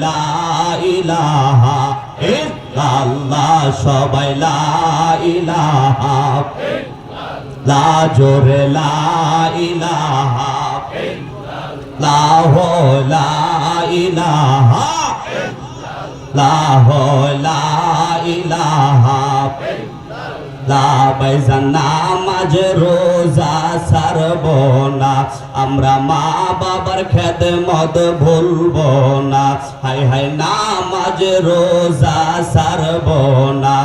লা ইলাহা ইল্লাল্লাহ সবাই লা ইলাহা লা জোরে লা ইলাহা ইল্লাল্লাহ লা ইলাহা লা ইলাহা লা বাইজান নামাজ রোজা ছাড়ব না আমরা মা বাবার খেদমত ভুলব না হায় হায় নামাজ রোজা ছাড়ব না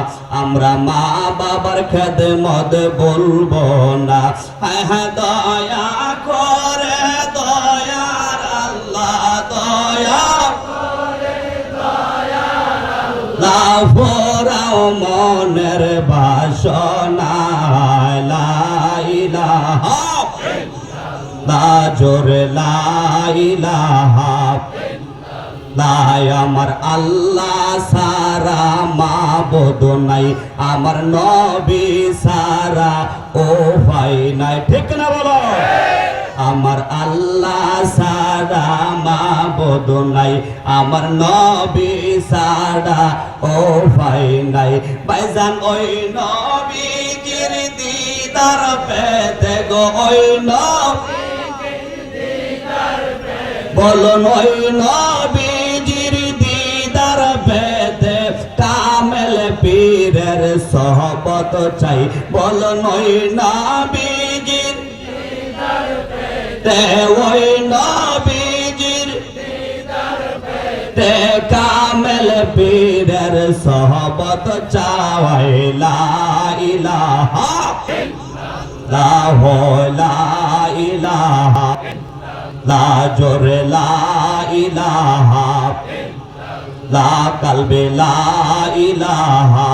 আমরা মা বাবার খেদমত ভুলব না হায় হায় দয়া করে দয়ার আল্লাহ দয়া লাফরাও মনের বাসনা লা ইলাহা লা জোরে লা ইলাহা লাই আমার আল্লাহ সারা মাবুদ নাই আমার নবী সারা ও ভাই নাই ঠিক না বলো আমার আল্লাহ সারা মাবুদ নাই আমার নবী সারা ও ভাই নাই ভাইজান ওই নবীজির দিদার পেতে গো ওই নবীজির দিদার পেতে বলুন ওই নবীজির দিদার পেতে কামেল পীরের সোহবত চাই বলুন ওই নবীজির ওই নবীজির কামেল পীরের সোহবত চাওয়াই লা ইলাহা ইল্লাল্লাহ লা ইলাহা লা জোরে লা ইলাহা লা কলবে লা ইলাহা